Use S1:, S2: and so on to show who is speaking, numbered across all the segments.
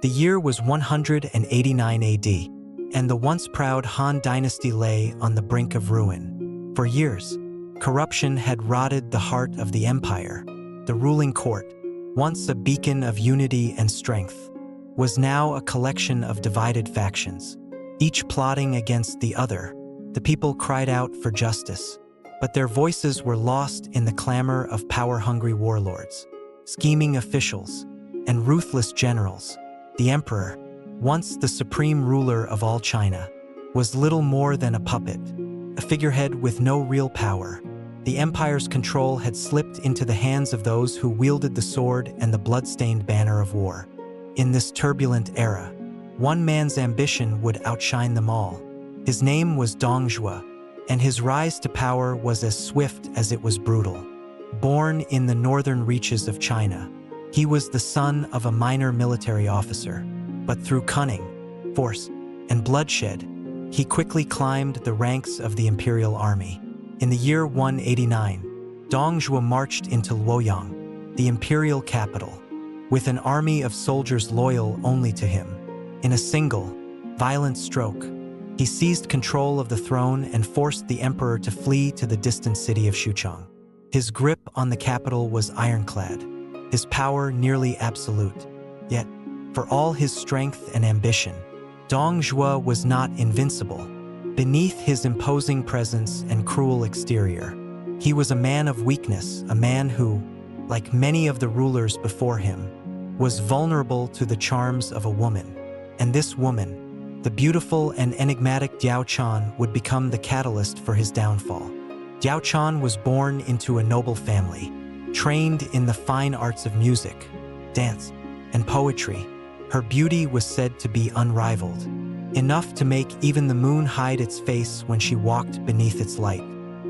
S1: The year was 189 AD, and the once proud Han dynasty lay on the brink of ruin. For years, corruption had rotted the heart of the empire. The ruling court, once a beacon of unity and strength, was now a collection of divided factions, each plotting against the other. The people cried out for justice, but their voices were lost in the clamor of power-hungry warlords, scheming officials, and ruthless generals. The emperor, once the supreme ruler of all China, was little more than a puppet, a figurehead with no real power. The empire's control had slipped into the hands of those who wielded the sword and the blood-stained banner of war. In this turbulent era, one man's ambition would outshine them all. His name was Dong Zhuo, and his rise to power was as swift as it was brutal. Born in the northern reaches of China, he was the son of a minor military officer, but through cunning, force, and bloodshed, he quickly climbed the ranks of the imperial army. In the year 189, Dong Zhuo marched into Luoyang, the imperial capital, with an army of soldiers loyal only to him. In a single, violent stroke, he seized control of the throne and forced the emperor to flee to the distant city of Xuchang. His grip on the capital was ironclad, his power nearly absolute. Yet, for all his strength and ambition, Dong Zhuo was not invincible. Beneath his imposing presence and cruel exterior, he was a man of weakness, a man who, like many of the rulers before him, was vulnerable to the charms of a woman. And this woman, the beautiful and enigmatic Diao Chan, would become the catalyst for his downfall. Diao Chan was born into a noble family, trained in the fine arts of music, dance, and poetry. Her beauty was said to be unrivaled, enough to make even the moon hide its face when she walked beneath its light.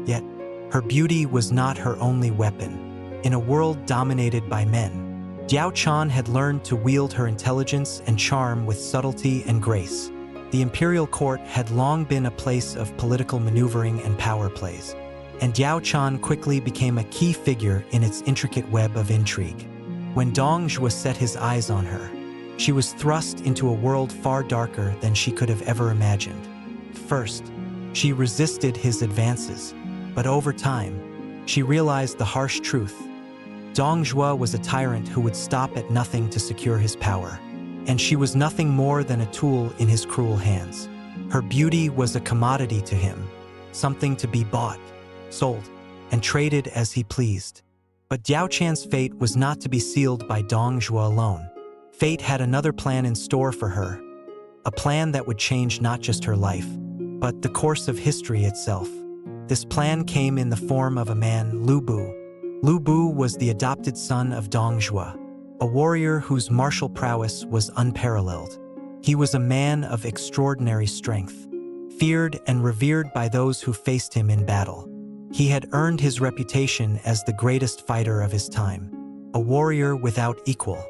S1: Yet, her beauty was not her only weapon. In a world dominated by men, Diao Chan had learned to wield her intelligence and charm with subtlety and grace. The imperial court had long been a place of political maneuvering and power plays, and Diao Chan quickly became a key figure in its intricate web of intrigue. When Dong Zhuo set his eyes on her, she was thrust into a world far darker than she could have ever imagined. First, she resisted his advances, but over time, she realized the harsh truth. Dong Zhuo was a tyrant who would stop at nothing to secure his power, and she was nothing more than a tool in his cruel hands. Her beauty was a commodity to him, something to be bought, sold, and traded as he pleased. But Diao Chan's fate was not to be sealed by Dong Zhuo alone. Fate had another plan in store for her, a plan that would change not just her life, but the course of history itself. This plan came in the form of a man, Liu Bei. Liu Bei was the adopted son of Dong Zhuo, a warrior whose martial prowess was unparalleled. He was a man of extraordinary strength, feared and revered by those who faced him in battle. He had earned his reputation as the greatest fighter of his time, a warrior without equal.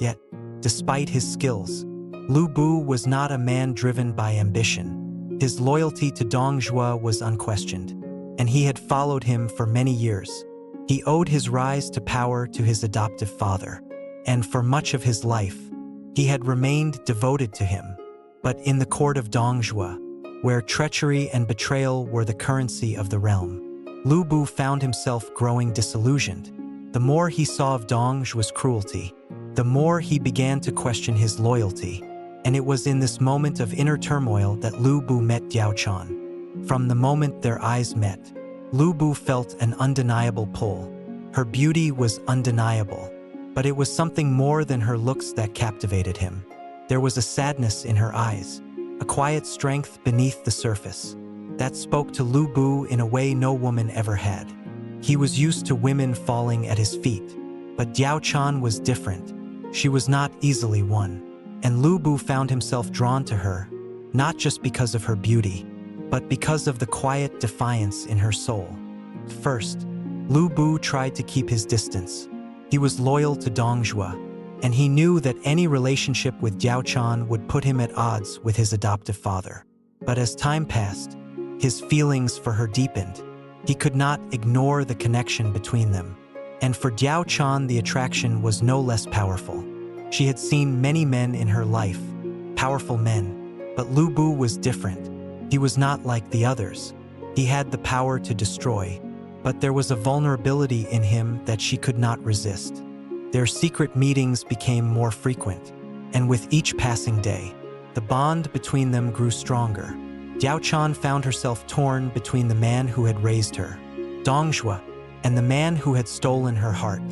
S1: Yet, despite his skills, Liu Bei was not a man driven by ambition. His loyalty to Dong Zhuo was unquestioned, and he had followed him for many years. He owed his rise to power to his adoptive father, and for much of his life, he had remained devoted to him. But in the court of Dong Zhuo, where treachery and betrayal were the currency of the realm, Liu Bei found himself growing disillusioned. The more he saw of Dong Zhuo's cruelty, the more he began to question his loyalty, and it was in this moment of inner turmoil that Liu Bei met Diao Chan. From the moment their eyes met, Liu Bei felt an undeniable pull. Her beauty was undeniable, but it was something more than her looks that captivated him. There was a sadness in her eyes, a quiet strength beneath the surface, that spoke to Liu Bei in a way no woman ever had. He was used to women falling at his feet, but Diao Chan was different. She was not easily won, and Liu Bei found himself drawn to her, not just because of her beauty, but because of the quiet defiance in her soul. First, Liu Bei tried to keep his distance. He was loyal to Dong Zhuo, and he knew that any relationship with Diao Chan would put him at odds with his adoptive father. But as time passed, his feelings for her deepened. He could not ignore the connection between them. And for Diao Chan, the attraction was no less powerful. She had seen many men in her life, powerful men, but Liu Bei was different. He was not like the others. He had the power to destroy, but there was a vulnerability in him that she could not resist. Their secret meetings became more frequent, and with each passing day, the bond between them grew stronger. Diao Chan found herself torn between the man who had raised her, Dong Zhuo, and the man who had stolen her heart,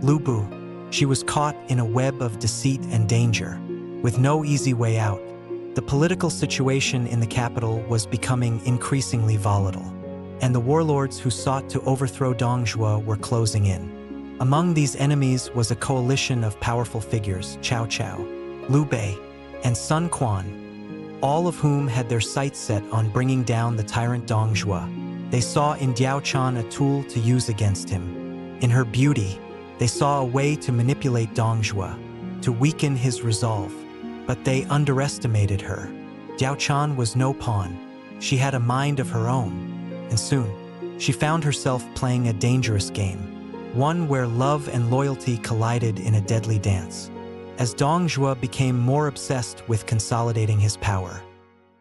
S1: Liu Bei. She was caught in a web of deceit and danger, with no easy way out. The political situation in the capital was becoming increasingly volatile, and the warlords who sought to overthrow Dong Zhuo were closing in. Among these enemies was a coalition of powerful figures, Cao Cao, Liu Bei, and Sun Quan, all of whom had their sights set on bringing down the tyrant Dong Zhuo. They saw in Diao Chan a tool to use against him. In her beauty, they saw a way to manipulate Dong Zhuo, to weaken his resolve. But they underestimated her. Diao Chan was no pawn. She had a mind of her own. And soon, she found herself playing a dangerous game, one where love and loyalty collided in a deadly dance. As Dong Zhuo became more obsessed with consolidating his power,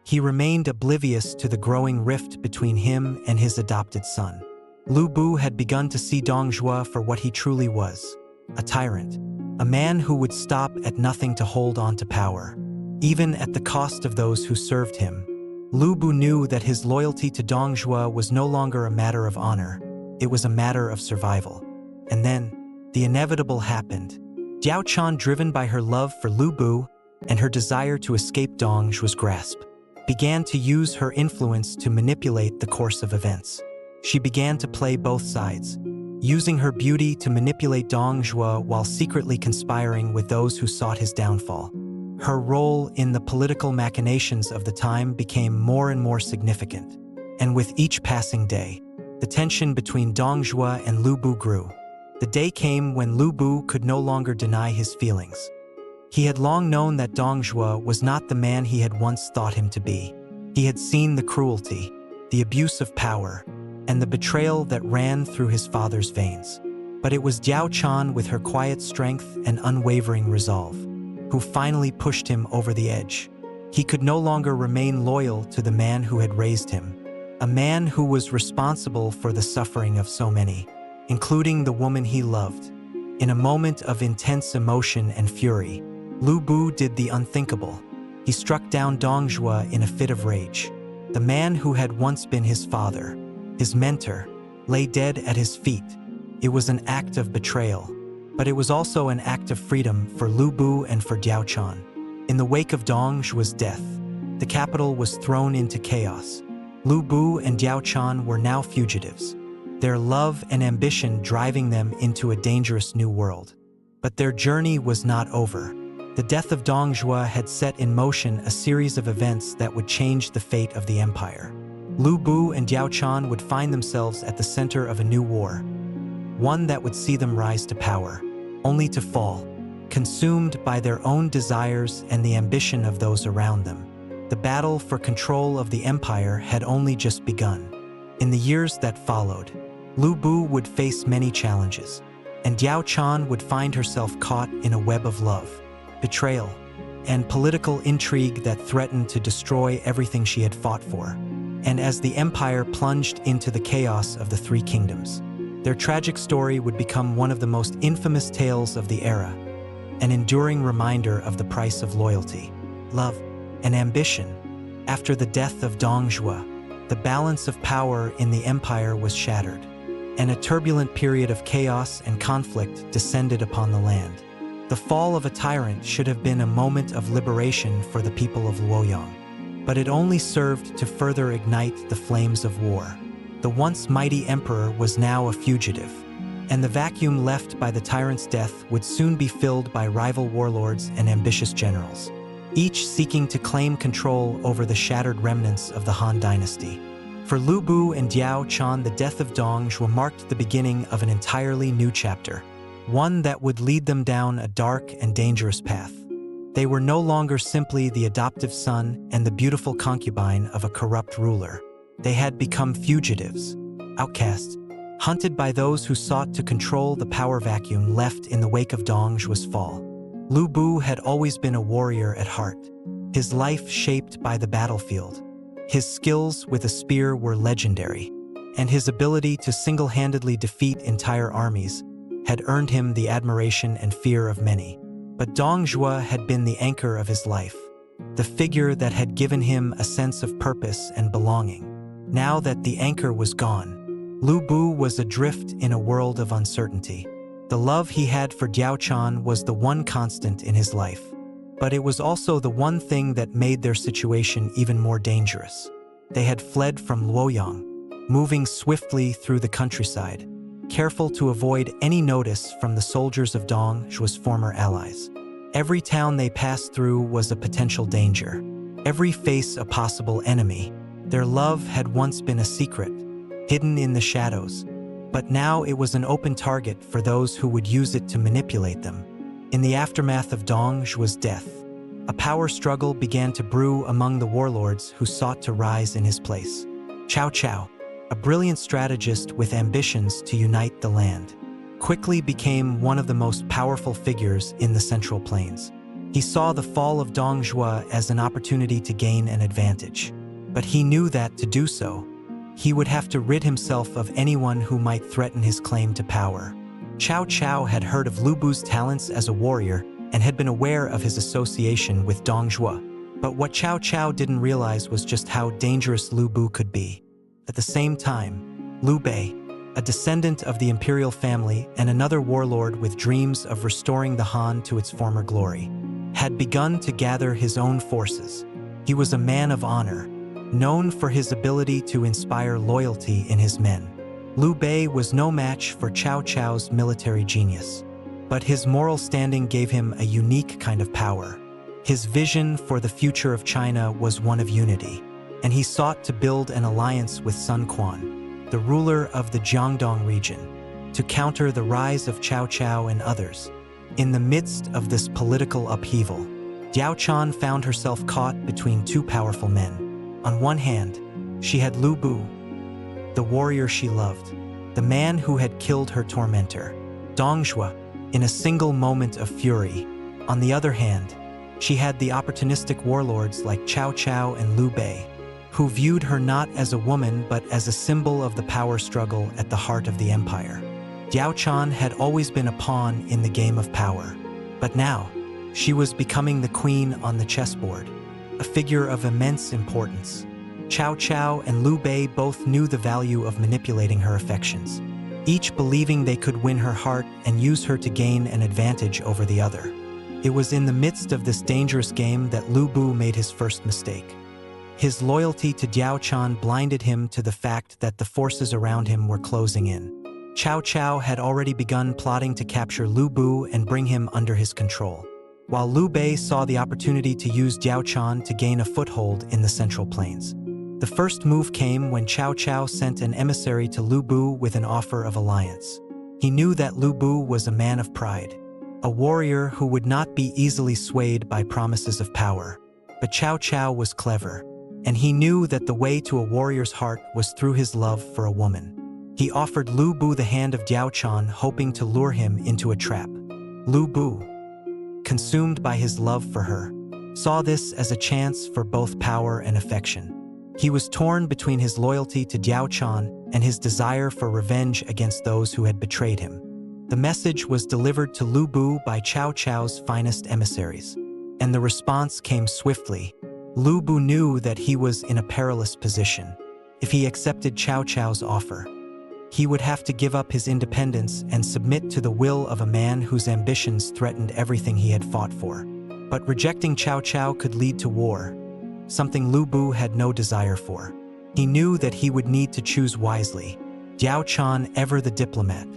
S1: he remained oblivious to the growing rift between him and his adopted son. Liu Bei had begun to see Dong Zhuo for what he truly was, a tyrant, a man who would stop at nothing to hold on to power, even at the cost of those who served him. Liu Bei knew that his loyalty to Dong Zhuo was no longer a matter of honor, it was a matter of survival. And then, the inevitable happened. Diao Chan, driven by her love for Liu Bei and her desire to escape Dong Zhuo's grasp, began to use her influence to manipulate the course of events. She began to play both sides, using her beauty to manipulate Dong Zhuo while secretly conspiring with those who sought his downfall. Her role in the political machinations of the time became more and more significant, and with each passing day, the tension between Dong Zhuo and Liu Bei grew. The day came when Liu Bei could no longer deny his feelings. He had long known that Dong Zhuo was not the man he had once thought him to be. He had seen the cruelty, the abuse of power, and the betrayal that ran through his father's veins. But it was Diao Chan, with her quiet strength and unwavering resolve, who finally pushed him over the edge. He could no longer remain loyal to the man who had raised him, a man who was responsible for the suffering of so many, including the woman he loved. In a moment of intense emotion and fury, Liu Bei did the unthinkable. He struck down Dong Zhuo in a fit of rage. The man who had once been his father, his mentor, lay dead at his feet. It was an act of betrayal, but it was also an act of freedom for Liu Bei and for Diao Chan. In the wake of Dong Zhuo's death, the capital was thrown into chaos. Liu Bei and Diao Chan were now fugitives, their love and ambition driving them into a dangerous new world. But their journey was not over. The death of Dong Zhuo had set in motion a series of events that would change the fate of the empire. Liu Bei and Diao Chan would find themselves at the center of a new war, one that would see them rise to power, only to fall, consumed by their own desires and the ambition of those around them. The battle for control of the empire had only just begun. In the years that followed, Liu Bei would face many challenges, and Diao Chan would find herself caught in a web of love, betrayal, and political intrigue that threatened to destroy everything she had fought for. And as the empire plunged into the chaos of the Three Kingdoms, their tragic story would become one of the most infamous tales of the era, an enduring reminder of the price of loyalty, love, and ambition. After the death of Dong Zhuo, the balance of power in the empire was shattered, and a turbulent period of chaos and conflict descended upon the land. The fall of a tyrant should have been a moment of liberation for the people of Luoyang, but it only served to further ignite the flames of war. The once mighty emperor was now a fugitive, and the vacuum left by the tyrant's death would soon be filled by rival warlords and ambitious generals, each seeking to claim control over the shattered remnants of the Han dynasty. For Liu Bei and Diao Chan, the death of Dong Zhuo marked the beginning of an entirely new chapter, one that would lead them down a dark and dangerous path. They were no longer simply the adoptive son and the beautiful concubine of a corrupt ruler. They had become fugitives, outcasts, hunted by those who sought to control the power vacuum left in the wake of Dong Zhuo's fall. Liu Bei had always been a warrior at heart, his life shaped by the battlefield. His skills with a spear were legendary, and his ability to single-handedly defeat entire armies had earned him the admiration and fear of many. But Dong Zhuo had been the anchor of his life, the figure that had given him a sense of purpose and belonging. Now that the anchor was gone, Liu Bei was adrift in a world of uncertainty. The love he had for Diao Chan was the one constant in his life, but it was also the one thing that made their situation even more dangerous. They had fled from Luoyang, moving swiftly through the countryside, careful to avoid any notice from the soldiers of Dong Zhuo's former allies. Every town they passed through was a potential danger, every face a possible enemy. Their love had once been a secret, hidden in the shadows, but now it was an open target for those who would use it to manipulate them. In the aftermath of Dong Zhuo's death, a power struggle began to brew among the warlords who sought to rise in his place. Cao Cao, a brilliant strategist with ambitions to unite the land, quickly became one of the most powerful figures in the Central Plains. He saw the fall of Dong Zhuo as an opportunity to gain an advantage, but he knew that to do so, he would have to rid himself of anyone who might threaten his claim to power. Cao Cao had heard of Liu Bei's talents as a warrior and had been aware of his association with Dong Zhuo. But what Cao Cao didn't realize was just how dangerous Liu Bei could be. At the same time, Liu Bei, a descendant of the imperial family and another warlord with dreams of restoring the Han to its former glory, had begun to gather his own forces. He was a man of honor, known for his ability to inspire loyalty in his men. Liu Bei was no match for Cao Cao's military genius, but his moral standing gave him a unique kind of power. His vision for the future of China was one of unity, and he sought to build an alliance with Sun Quan, the ruler of the Jiangdong region, to counter the rise of Cao Cao and others. In the midst of this political upheaval, Diao Chan found herself caught between two powerful men. On one hand, she had Liu Bei, the warrior she loved, the man who had killed her tormentor, Dong Zhuo, in a single moment of fury. On the other hand, she had the opportunistic warlords like Cao Cao and Liu Bei, who viewed her not as a woman but as a symbol of the power struggle at the heart of the empire. Diao Chan had always been a pawn in the game of power, but now, she was becoming the queen on the chessboard, a figure of immense importance. Cao Cao and Liu Bei both knew the value of manipulating her affections, each believing they could win her heart and use her to gain an advantage over the other. It was in the midst of this dangerous game that Liu Bei made his first mistake. His loyalty to Diao Chan blinded him to the fact that the forces around him were closing in. Cao Cao had already begun plotting to capture Liu Bei and bring him under his control, while Liu Bei saw the opportunity to use Diao Chan to gain a foothold in the Central Plains. The first move came when Cao Cao sent an emissary to Liu Bei with an offer of alliance. He knew that Liu Bei was a man of pride, a warrior who would not be easily swayed by promises of power. But Cao Cao was clever, and he knew that the way to a warrior's heart was through his love for a woman. He offered Liu Bei the hand of Diao Chan, hoping to lure him into a trap. Liu Bei, consumed by his love for her, saw this as a chance for both power and affection. He was torn between his loyalty to Diao Chan and his desire for revenge against those who had betrayed him. The message was delivered to Liu Bei by Cao Cao's finest emissaries, and the response came swiftly. Liu Bei knew that he was in a perilous position. If he accepted Cao Cao's offer, he would have to give up his independence and submit to the will of a man whose ambitions threatened everything he had fought for. But rejecting Cao Cao could lead to war, something Liu Bei had no desire for. He knew that he would need to choose wisely. Diao Chan, ever the diplomat,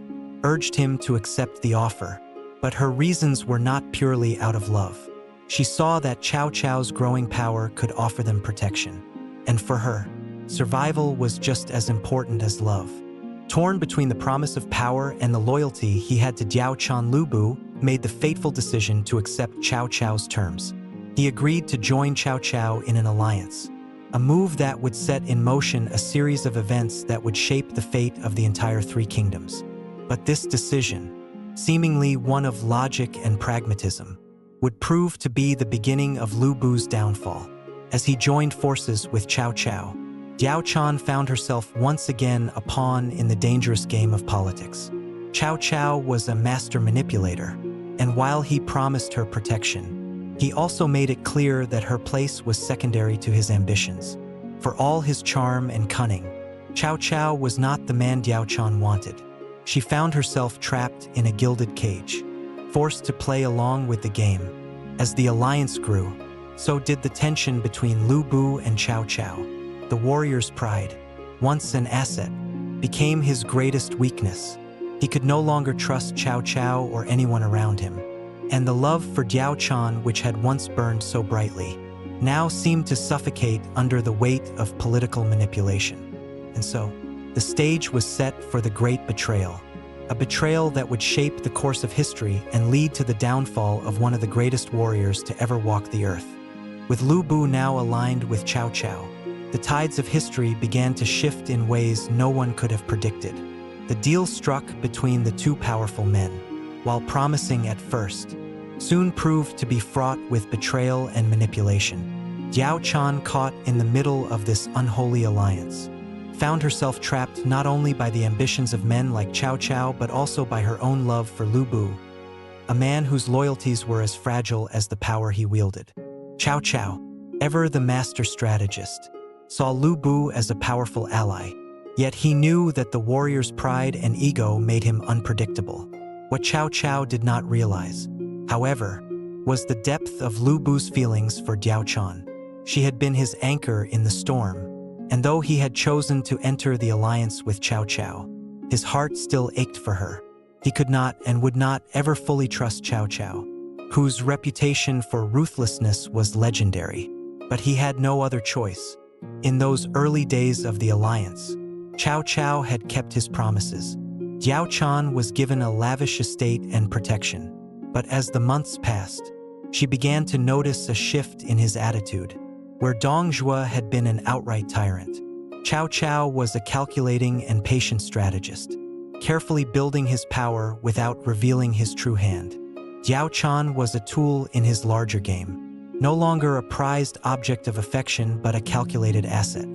S1: urged him to accept the offer, but her reasons were not purely out of love. She saw that Cao Cao's growing power could offer them protection, and for her, survival was just as important as love. Torn between the promise of power and the loyalty he had to Diao Chan, Liu Bei made the fateful decision to accept Cao Cao's terms. He agreed to join Cao Cao in an alliance, a move that would set in motion a series of events that would shape the fate of the entire Three Kingdoms. But this decision, seemingly one of logic and pragmatism, would prove to be the beginning of Liu Bei's downfall. As he joined forces with Cao Cao, Diao Chan found herself once again a pawn in the dangerous game of politics. Cao Cao was a master manipulator, and while he promised her protection, he also made it clear that her place was secondary to his ambitions. For all his charm and cunning, Cao Cao was not the man Diao Chan wanted. She found herself trapped in a gilded cage, forced to play along with the game. As the alliance grew, so did the tension between Liu Bei and Cao Cao. The warrior's pride, once an asset, became his greatest weakness. He could no longer trust Cao Cao or anyone around him, and the love for Diao Chan, which had once burned so brightly, now seemed to suffocate under the weight of political manipulation. And so, the stage was set for the great betrayal, a betrayal that would shape the course of history and lead to the downfall of one of the greatest warriors to ever walk the earth. With Liu Bei now aligned with Cao Cao, the tides of history began to shift in ways no one could have predicted. The deal struck between the two powerful men, while promising at first, soon proved to be fraught with betrayal and manipulation. Diao Chan, caught in the middle of this unholy alliance, found herself trapped not only by the ambitions of men like Cao Cao but also by her own love for Liu Bei, a man whose loyalties were as fragile as the power he wielded. Cao Cao, ever the master strategist, saw Liu Bei as a powerful ally, yet he knew that the warrior's pride and ego made him unpredictable. What Cao Cao did not realize, however, was the depth of Liu Bei's feelings for Diao Chan. She had been his anchor in the storm, and though he had chosen to enter the alliance with Cao Cao, his heart still ached for her. He could not and would not ever fully trust Cao Cao, whose reputation for ruthlessness was legendary. But he had no other choice. In those early days of the alliance, Cao Cao had kept his promises. Diao Chan was given a lavish estate and protection. But as the months passed, she began to notice a shift in his attitude. Where Dong Zhuo had been an outright tyrant, Cao Cao was a calculating and patient strategist, carefully building his power without revealing his true hand. Diao Chan was a tool in his larger game, no longer a prized object of affection but a calculated asset.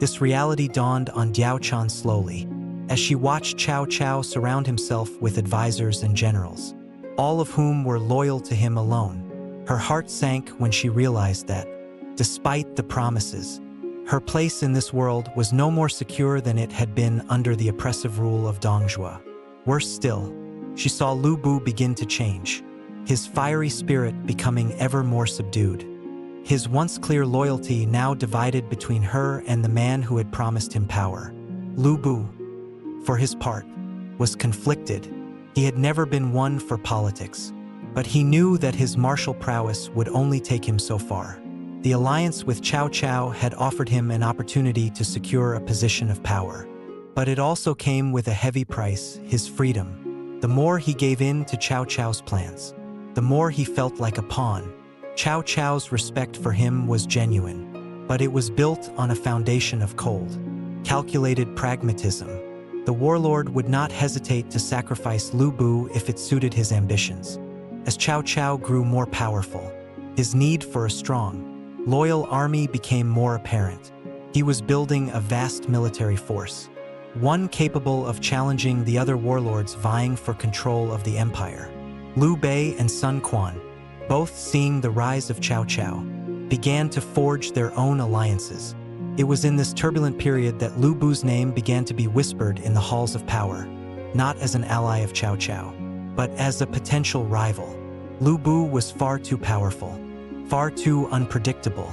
S1: This reality dawned on Diao Chan slowly, as she watched Cao Cao surround himself with advisors and generals, all of whom were loyal to him alone. Her heart sank when she realized that, despite the promises, her place in this world was no more secure than it had been under the oppressive rule of Dong Zhuo. Worse still, she saw Liu Bei begin to change, his fiery spirit becoming ever more subdued. His once clear loyalty now divided between her and the man who had promised him power. Liu Bei, for his part, was conflicted. He had never been one for politics, but he knew that his martial prowess would only take him so far. The alliance with Cao Cao had offered him an opportunity to secure a position of power, but it also came with a heavy price: his freedom. The more he gave in to Cao Cao's plans, the more he felt like a pawn. Cao Cao's respect for him was genuine, but it was built on a foundation of cold, calculated pragmatism. The warlord would not hesitate to sacrifice Liu Bei if it suited his ambitions. As Cao Cao grew more powerful, his need for a strong, loyal army became more apparent. He was building a vast military force, one capable of challenging the other warlords vying for control of the empire. Liu Bei and Sun Quan, both seeing the rise of Cao Cao, began to forge their own alliances. It was in this turbulent period that Liu Bei's name began to be whispered in the halls of power, not as an ally of Cao Cao, but as a potential rival. Liu Bei was far too powerful, far too unpredictable,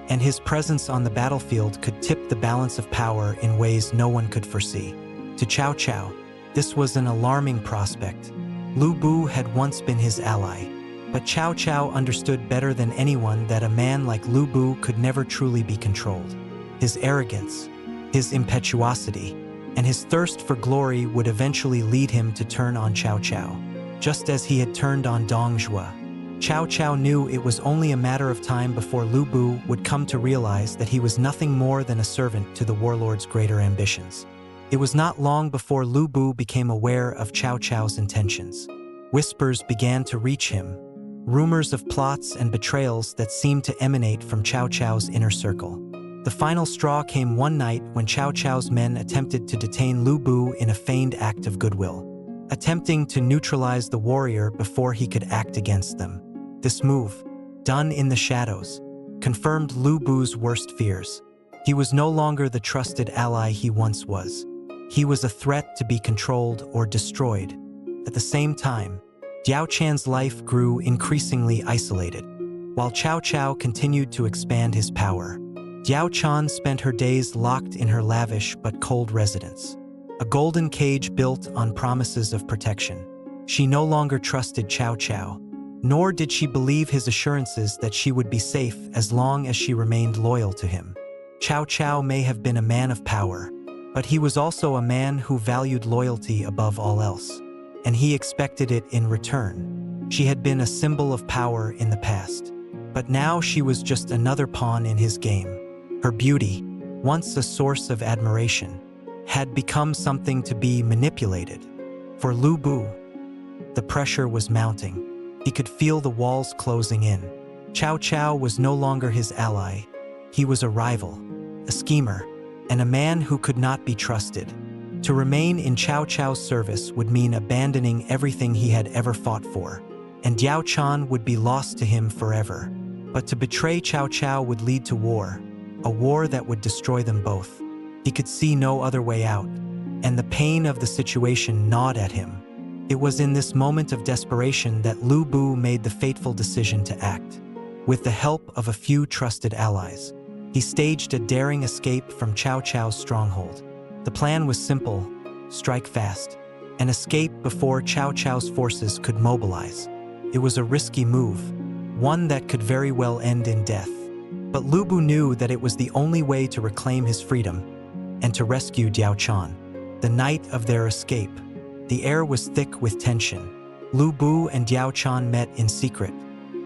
S1: and his presence on the battlefield could tip the balance of power in ways no one could foresee. To Cao Cao, this was an alarming prospect. Liu Bei had once been his ally, but Cao Cao understood better than anyone that a man like Liu Bei could never truly be controlled. His arrogance, his impetuosity, and his thirst for glory would eventually lead him to turn on Cao Cao, just as he had turned on Dong Zhuo. Cao Cao knew it was only a matter of time before Liu Bei would come to realize that he was nothing more than a servant to the warlord's greater ambitions. It was not long before Liu Bei became aware of Cao Cao's intentions. Whispers began to reach him, rumors of plots and betrayals that seemed to emanate from Cao Cao's inner circle. The final straw came one night when Cao Cao's men attempted to detain Liu Bei in a feigned act of goodwill, attempting to neutralize the warrior before he could act against them. This move, done in the shadows, confirmed Liu Bei's worst fears. He was no longer the trusted ally he once was. He was a threat to be controlled or destroyed. At the same time, Diao Chan's life grew increasingly isolated. While Cao Cao continued to expand his power, Diao Chan spent her days locked in her lavish but cold residence, a golden cage built on promises of protection. She no longer trusted Cao Cao, nor did she believe his assurances that she would be safe as long as she remained loyal to him. Cao Cao may have been a man of power, but he was also a man who valued loyalty above all else, and he expected it in return. She had been a symbol of power in the past, but now she was just another pawn in his game. Her beauty, once a source of admiration, had become something to be manipulated. For Liu Bei, the pressure was mounting. He could feel the walls closing in. Cao Cao was no longer his ally. He was a rival, a schemer, and a man who could not be trusted. To remain in Cao Cao's service would mean abandoning everything he had ever fought for, and Diao Chan would be lost to him forever. But to betray Cao Cao would lead to war, a war that would destroy them both. He could see no other way out, and the pain of the situation gnawed at him. It was in this moment of desperation that Liu Bei made the fateful decision to act. With the help of a few trusted allies, he staged a daring escape from Cao Cao's stronghold. The plan was simple: strike fast, and escape before Cao Cao's forces could mobilize. It was a risky move, one that could very well end in death. But Liu Bei knew that it was the only way to reclaim his freedom and to rescue Diao Chan. The night of their escape, the air was thick with tension. Liu Bei and Diao Chan met in secret,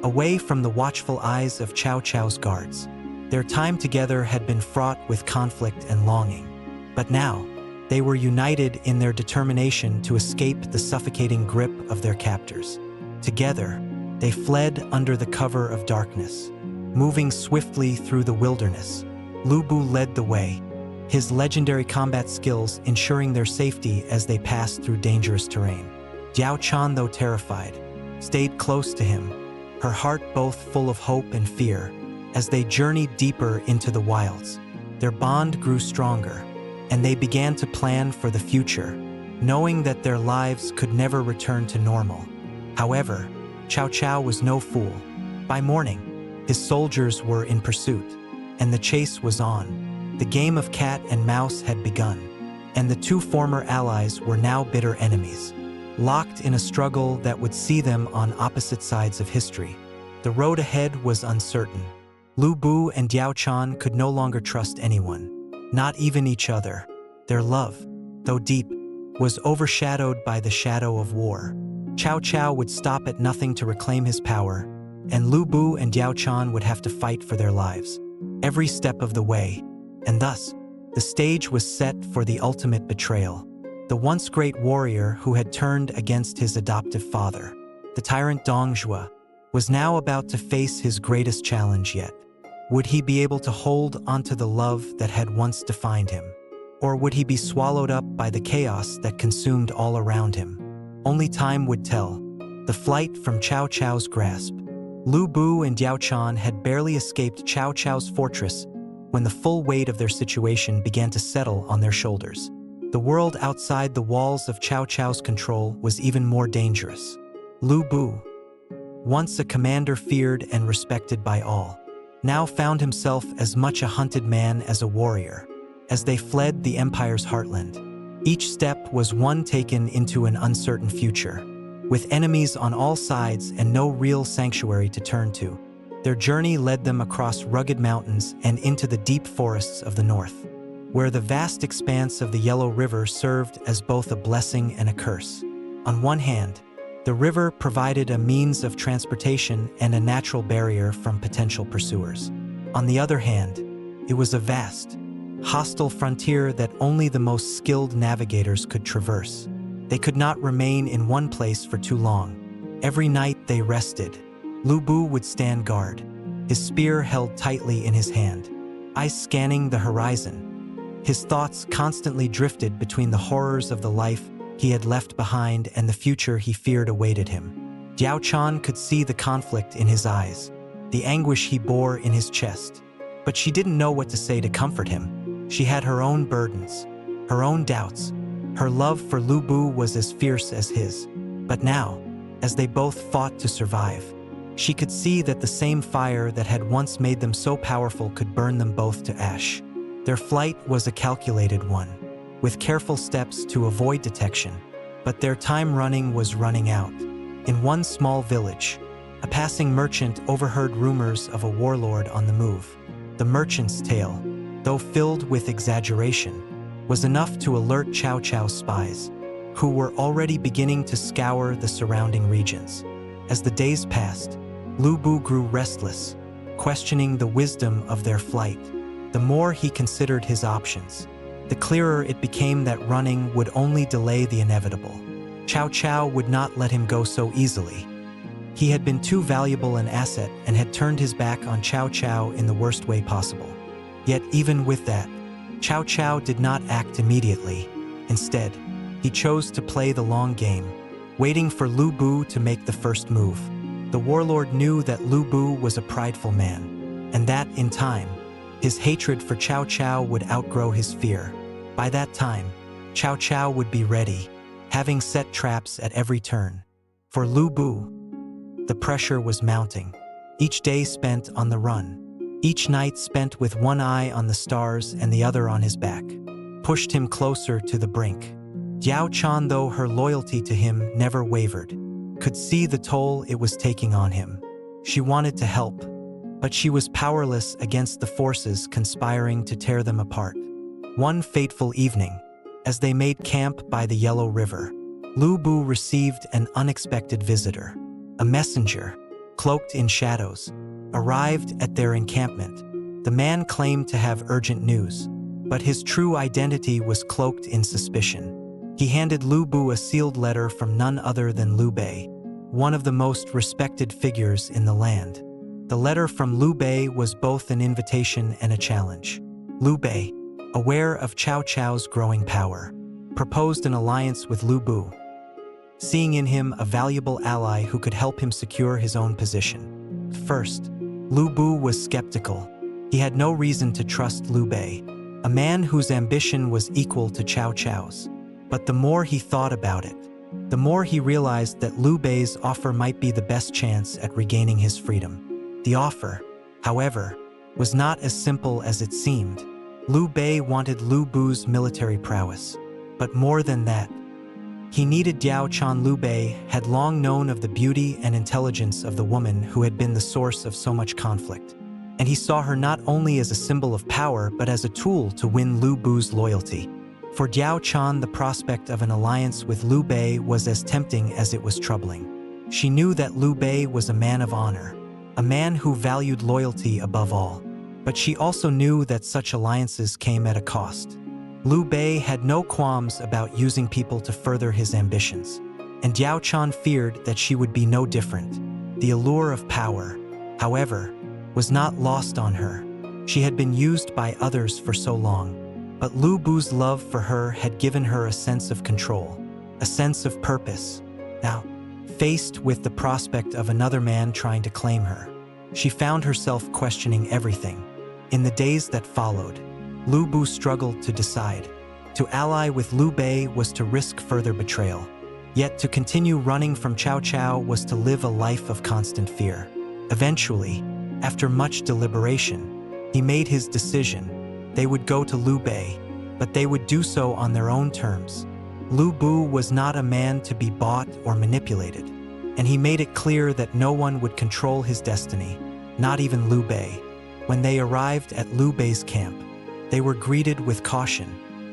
S1: away from the watchful eyes of Cao Cao's guards. Their time together had been fraught with conflict and longing, but now they were united in their determination to escape the suffocating grip of their captors. Together, they fled under the cover of darkness, moving swiftly through the wilderness. Liu Bei led the way, his legendary combat skills ensuring their safety as they passed through dangerous terrain. Diao Chan, though terrified, stayed close to him, her heart both full of hope and fear. As they journeyed deeper into the wilds, their bond grew stronger, and they began to plan for the future, knowing that their lives could never return to normal. However, Cao Cao was no fool. By morning, his soldiers were in pursuit, and the chase was on. The game of cat and mouse had begun, and the two former allies were now bitter enemies, locked in a struggle that would see them on opposite sides of history. The road ahead was uncertain. Liu Bei and Diao Chan could no longer trust anyone, not even each other. Their love, though deep, was overshadowed by the shadow of war. Cao Cao would stop at nothing to reclaim his power, and Liu Bei and Diao Chan would have to fight for their lives, every step of the way. And thus, the stage was set for the ultimate betrayal. The once great warrior who had turned against his adoptive father, the tyrant Dong Zhuo, was now about to face his greatest challenge yet. Would he be able to hold onto the love that had once defined him? Or would he be swallowed up by the chaos that consumed all around him? Only time would tell. The flight from Cao Cao's grasp. Liu Bei and Diao Chan had barely escaped Cao Cao's fortress when the full weight of their situation began to settle on their shoulders. The world outside the walls of Cao Cao's control was even more dangerous. Liu Bei, once a commander feared and respected by all, now found himself as much a hunted man as a warrior. As they fled the empire's heartland, each step was one taken into an uncertain future. With enemies on all sides and no real sanctuary to turn to, their journey led them across rugged mountains and into the deep forests of the north, where the vast expanse of the Yellow River served as both a blessing and a curse. On one hand, the river provided a means of transportation and a natural barrier from potential pursuers. On the other hand, it was a vast, hostile frontier that only the most skilled navigators could traverse. They could not remain in one place for too long. Every night they rested, Lu Bu would stand guard, his spear held tightly in his hand, eyes scanning the horizon. His thoughts constantly drifted between the horrors of the life he had left behind and the future he feared awaited him. Diao Chan could see the conflict in his eyes, the anguish he bore in his chest. But she didn't know what to say to comfort him. She had her own burdens, her own doubts. Her love for Lu Bu was as fierce as his. But now, as they both fought to survive, she could see that the same fire that had once made them so powerful could burn them both to ash. Their flight was a calculated one, with careful steps to avoid detection. But their time running was running out. In one small village, a passing merchant overheard rumors of a warlord on the move. The merchant's tale, though filled with exaggeration, was enough to alert Cao Cao's spies, who were already beginning to scour the surrounding regions. As the days passed, Lu Bu grew restless, questioning the wisdom of their flight. The more he considered his options, the clearer it became that running would only delay the inevitable. Cao Cao would not let him go so easily. He had been too valuable an asset and had turned his back on Cao Cao in the worst way possible. Yet even with that, Cao Cao did not act immediately. Instead, he chose to play the long game, waiting for Lu Bu to make the first move. The warlord knew that Lu Bu was a prideful man, and that, in time, his hatred for Cao Cao would outgrow his fear. By that time, Cao Cao would be ready, having set traps at every turn. For Lu Bu, the pressure was mounting. Each day spent on the run, each night spent with one eye on the stars and the other on his back, pushed him closer to the brink. Diao Chan, though her loyalty to him never wavered, could see the toll it was taking on him. She wanted to help, but she was powerless against the forces conspiring to tear them apart. One fateful evening, as they made camp by the Yellow River, Lu Bu received an unexpected visitor. A messenger, cloaked in shadows, arrived at their encampment. The man claimed to have urgent news, but his true identity was cloaked in suspicion. He handed Lu Bu a sealed letter from none other than Liu Bei, one of the most respected figures in the land. The letter from Liu Bei was both an invitation and a challenge. Liu Bei, aware of Cao Cao's growing power, proposed an alliance with Lu Bu, seeing in him a valuable ally who could help him secure his own position. First, Lu Bu was skeptical. He had no reason to trust Liu Bei, a man whose ambition was equal to Cao Cao's. But the more he thought about it, the more he realized that Liu Bei's offer might be the best chance at regaining his freedom. The offer, however, was not as simple as it seemed. Liu Bei wanted Lu Bu's military prowess, but more than that, he needed Diao Chan. Liu Bei had long known of the beauty and intelligence of the woman who had been the source of so much conflict, and he saw her not only as a symbol of power but as a tool to win Lu Bu's loyalty. For Diao Chan, the prospect of an alliance with Liu Bei was as tempting as it was troubling. She knew that Liu Bei was a man of honor, a man who valued loyalty above all. But she also knew that such alliances came at a cost. Liu Bei had no qualms about using people to further his ambitions, and Diao Chan feared that she would be no different. The allure of power, however, was not lost on her. She had been used by others for so long. But Lu Bu's love for her had given her a sense of control, a sense of purpose. Now, faced with the prospect of another man trying to claim her, she found herself questioning everything. In the days that followed, Lu Bu struggled to decide. To ally with Liu Bei was to risk further betrayal. Yet to continue running from Cao Cao was to live a life of constant fear. Eventually, after much deliberation, he made his decision. They would go to Liu Bei, but they would do so on their own terms. Lu Bu was not a man to be bought or manipulated, and he made it clear that no one would control his destiny, not even Liu Bei. When they arrived at Liu Bei's camp, they were greeted with caution,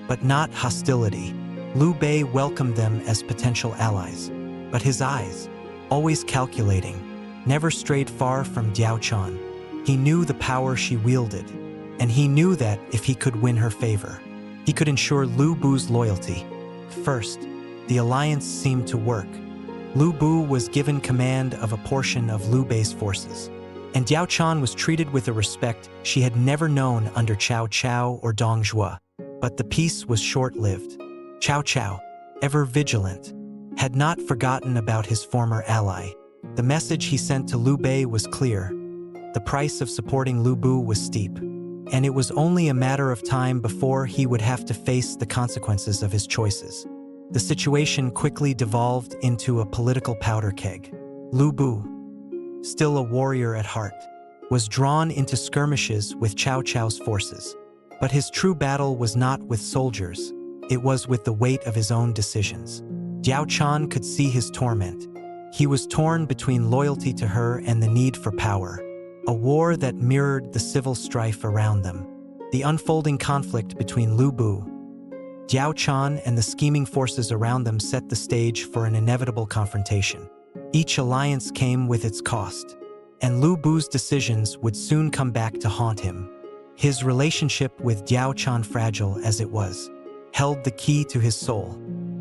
S1: but not hostility. Liu Bei welcomed them as potential allies, but his eyes, always calculating, never strayed far from Diao Chan. He knew the power she wielded, and he knew that if he could win her favor, he could ensure Lu Bu's loyalty. First, the alliance seemed to work. Liu Bei was given command of a portion of Liu Bei's forces, and Diao Chan was treated with a respect she had never known under Cao Cao or Dong Zhuo. But the peace was short-lived. Cao Cao, ever vigilant, had not forgotten about his former ally. The message he sent to Liu Bei was clear. The price of supporting Liu Bei was steep, and it was only a matter of time before he would have to face the consequences of his choices. The situation quickly devolved into a political powder keg. Liu Bei, still a warrior at heart, was drawn into skirmishes with Cao Cao's forces. But his true battle was not with soldiers, it was with the weight of his own decisions. Diao Chan could see his torment. He was torn between loyalty to her and the need for power, a war that mirrored the civil strife around them. The unfolding conflict between Liu Bei, Diao Chan, and the scheming forces around them set the stage for an inevitable confrontation. Each alliance came with its cost, and Liu Bei's decisions would soon come back to haunt him. His relationship with Diao Chan, fragile as it was, held the key to his soul,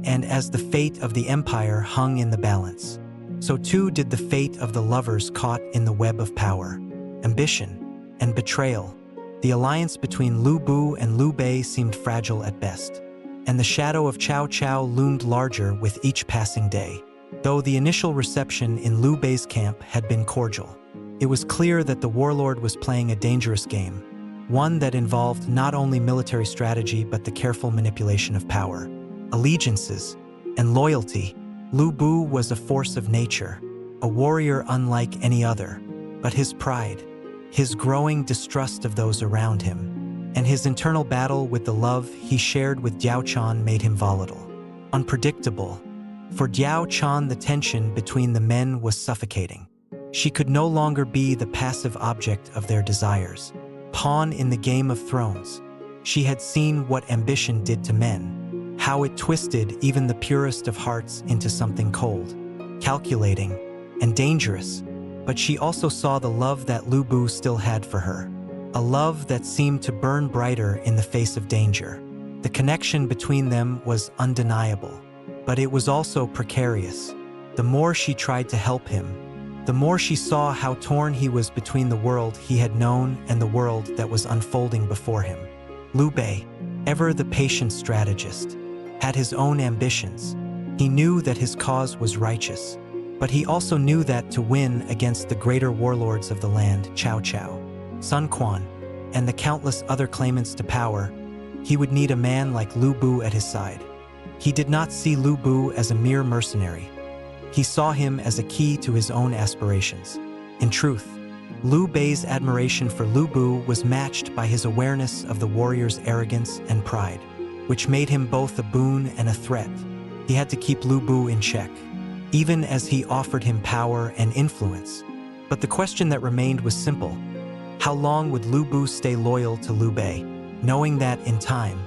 S1: and as the fate of the empire hung in the balance, so too did the fate of the lovers caught in the web of power, ambition, and betrayal. The alliance between Liu Bei and Liu Bei seemed fragile at best, and the shadow of Cao Cao loomed larger with each passing day. Though the initial reception in Liu Bei's camp had been cordial, it was clear that the warlord was playing a dangerous game, one that involved not only military strategy but the careful manipulation of power, allegiances, and loyalty. Liu Bei was a force of nature, a warrior unlike any other, but his pride, his growing distrust of those around him, and his internal battle with the love he shared with Diao Chan made him volatile, unpredictable. For Diao Chan, the tension between the men was suffocating. She could no longer be the passive object of their desires, pawn in the Game of Thrones. She had seen what ambition did to men, how it twisted even the purest of hearts into something cold, calculating, and dangerous. But she also saw the love that Liu Bei still had for her, a love that seemed to burn brighter in the face of danger. The connection between them was undeniable, but it was also precarious. The more she tried to help him, the more she saw how torn he was between the world he had known and the world that was unfolding before him. Liu Bei, ever the patient strategist, had his own ambitions. He knew that his cause was righteous, but he also knew that to win against the greater warlords of the land, Cao Cao, Sun Quan, and the countless other claimants to power, he would need a man like Liu Bei at his side. He did not see Liu Bei as a mere mercenary. He saw him as a key to his own aspirations. In truth, Liu Bei's admiration for Liu Bei was matched by his awareness of the warrior's arrogance and pride, which made him both a boon and a threat. He had to keep Liu Bei in check, even as he offered him power and influence. But the question that remained was simple. How long would Liu Bei stay loyal to Liu Bei, knowing that, in time,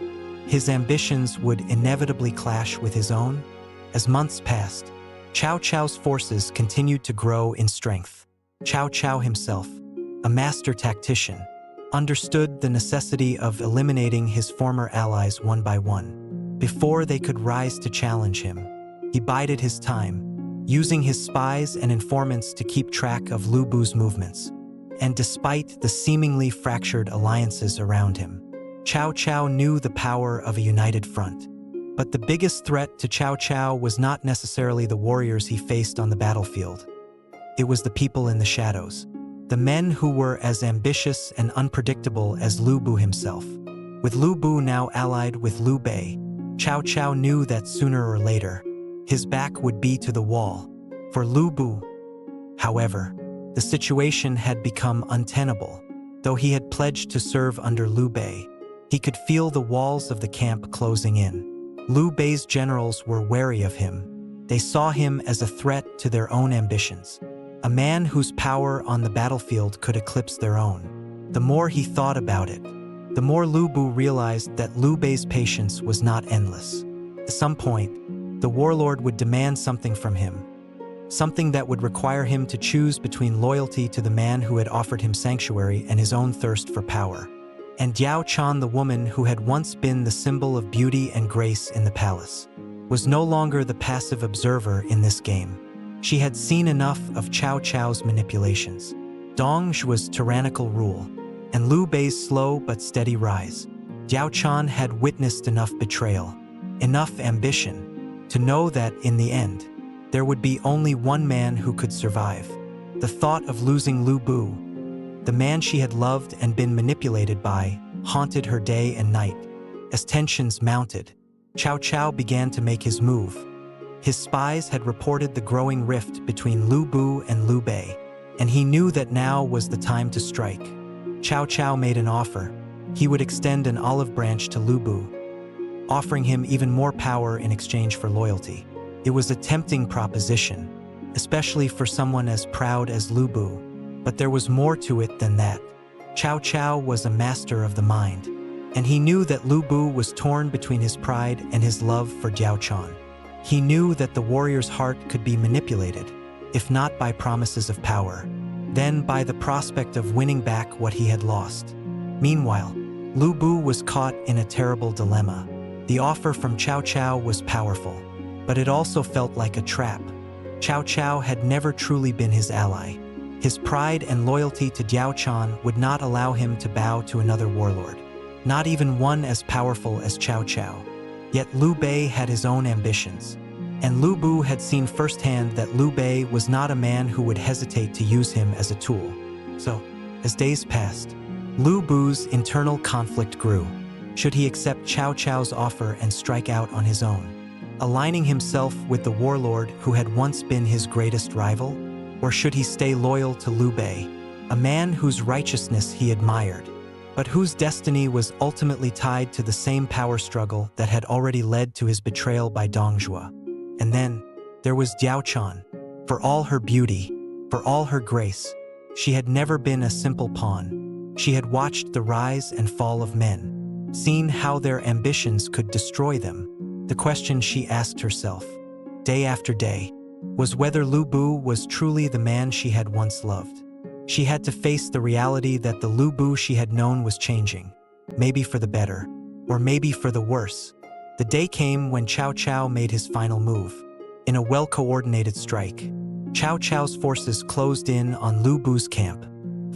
S1: his ambitions would inevitably clash with his own? As months passed, Cao Cao's forces continued to grow in strength. Cao Cao himself, a master tactician, understood the necessity of eliminating his former allies one by one, before they could rise to challenge him. He bided his time, using his spies and informants to keep track of Liu Bei's movements. And despite the seemingly fractured alliances around him, Cao Cao knew the power of a united front. But the biggest threat to Cao Cao was not necessarily the warriors he faced on the battlefield. It was the people in the shadows, the men who were as ambitious and unpredictable as Liu Bei himself. With Liu Bei now allied with Liu Bei, Cao Cao knew that sooner or later, his back would be to the wall. For Liu Bei, however, the situation had become untenable. Though he had pledged to serve under Liu Bei, he could feel the walls of the camp closing in. Liu Bei's generals were wary of him. They saw him as a threat to their own ambitions, a man whose power on the battlefield could eclipse their own. The more he thought about it, the more Liu Bei realized that Liu Bei's patience was not endless. At some point, the warlord would demand something from him, something that would require him to choose between loyalty to the man who had offered him sanctuary and his own thirst for power. And Diao Chan, the woman who had once been the symbol of beauty and grace in the palace, was no longer the passive observer in this game. She had seen enough of Cao Cao's manipulations, Dong Zhuo's tyrannical rule, and Liu Bei's slow but steady rise. Diao Chan had witnessed enough betrayal, enough ambition, to know that, in the end, there would be only one man who could survive. The thought of losing Liu Bei, the man she had loved and been manipulated by, haunted her day and night. As tensions mounted, Cao Cao began to make his move. His spies had reported the growing rift between Liu Bei and Liu Bei, and he knew that now was the time to strike. Cao Cao made an offer. He would extend an olive branch to Liu Bei, offering him even more power in exchange for loyalty. It was a tempting proposition, especially for someone as proud as Liu Bei, but there was more to it than that. Cao Cao was a master of the mind, and he knew that Liu Bei was torn between his pride and his love for Diao Chan. He knew that the warrior's heart could be manipulated, if not by promises of power, then by the prospect of winning back what he had lost. Meanwhile, Liu Bei was caught in a terrible dilemma. The offer from Cao Cao was powerful, but it also felt like a trap. Cao Cao had never truly been his ally. His pride and loyalty to Diao Chan would not allow him to bow to another warlord, not even one as powerful as Cao Cao. Yet Liu Bei had his own ambitions, and Liu Bei had seen firsthand that Liu Bei was not a man who would hesitate to use him as a tool. So, as days passed, Liu Bei's internal conflict grew. Should he accept Cao Cao's offer and strike out on his own, aligning himself with the warlord who had once been his greatest rival? Or should he stay loyal to Liu Bei, a man whose righteousness he admired, but whose destiny was ultimately tied to the same power struggle that had already led to his betrayal by Dong Zhuo? And then, there was Diao Chan. For all her beauty, for all her grace, she had never been a simple pawn. She had watched the rise and fall of men, seen how their ambitions could destroy them. The question she asked herself, day after day, was whether Liu Bei was truly the man she had once loved. She had to face the reality that the Liu Bei she had known was changing, maybe for the better, or maybe for the worse. The day came when Cao Cao made his final move. In a well-coordinated strike, Cao Cao's forces closed in on Liu Bei's camp,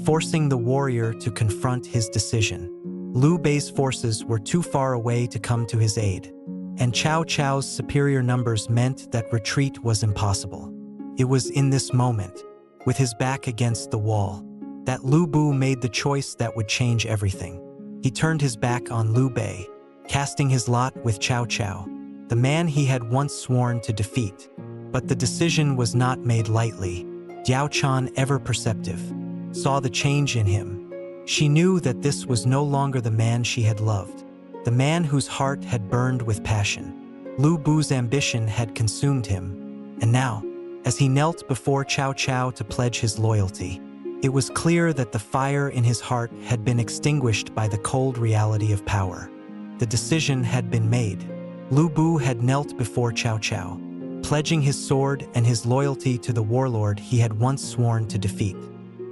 S1: forcing the warrior to confront his decision. Liu Bei's forces were too far away to come to his aid, and Cao Cao's superior numbers meant that retreat was impossible. It was in this moment, with his back against the wall, that Liu Bei made the choice that would change everything. He turned his back on Liu Bei, casting his lot with Cao Cao, the man he had once sworn to defeat. But the decision was not made lightly. Diao Chan, ever perceptive, saw the change in him. She knew that this was no longer the man she had loved, the man whose heart had burned with passion. Liu Bei's ambition had consumed him, and now, as he knelt before Cao Cao to pledge his loyalty, it was clear that the fire in his heart had been extinguished by the cold reality of power. The decision had been made. Liu Bei had knelt before Cao Cao, pledging his sword and his loyalty to the warlord he had once sworn to defeat.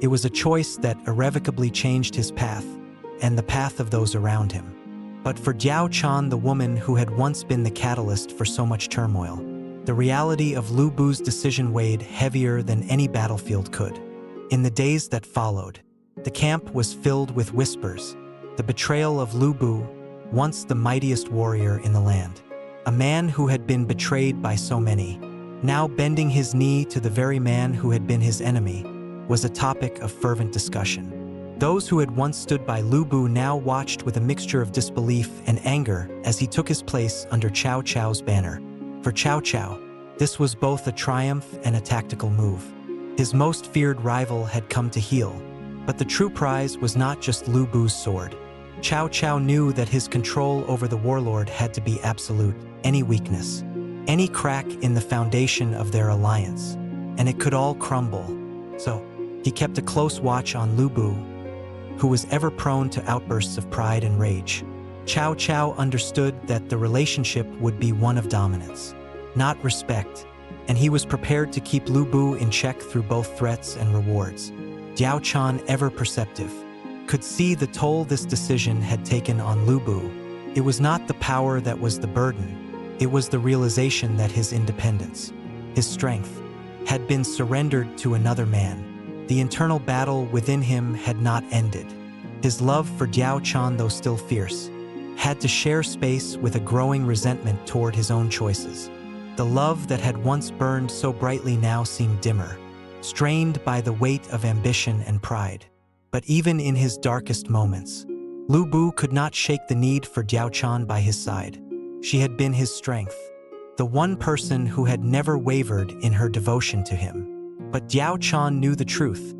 S1: It was a choice that irrevocably changed his path, and the path of those around him. But for Diao Chan, the woman who had once been the catalyst for so much turmoil, the reality of Liu Bei's decision weighed heavier than any battlefield could. In the days that followed, the camp was filled with whispers. The betrayal of Liu Bei, once the mightiest warrior in the land, a man who had been betrayed by so many, now bending his knee to the very man who had been his enemy, was a topic of fervent discussion. Those who had once stood by Liu Bei now watched with a mixture of disbelief and anger as he took his place under Cao Cao's banner. For Cao Cao, this was both a triumph and a tactical move. His most feared rival had come to heel, but the true prize was not just Liu Bei's sword. Cao Cao knew that his control over the warlord had to be absolute. Any weakness, any crack in the foundation of their alliance, and it could all crumble. So, he kept a close watch on Liu Bei, who was ever prone to outbursts of pride and rage. Cao Cao understood that the relationship would be one of dominance, not respect, and he was prepared to keep Liu Bei in check through both threats and rewards. Diao Chan, ever perceptive, could see the toll this decision had taken on Liu Bei. It was not the power that was the burden, it was the realization that his independence, his strength, had been surrendered to another man. The internal battle within him had not ended. His love for Diao Chan, though still fierce, had to share space with a growing resentment toward his own choices. The love that had once burned so brightly now seemed dimmer, strained by the weight of ambition and pride. But even in his darkest moments, Liu Bei could not shake the need for Diao Chan by his side. She had been his strength, the one person who had never wavered in her devotion to him. But Diao Chan knew the truth.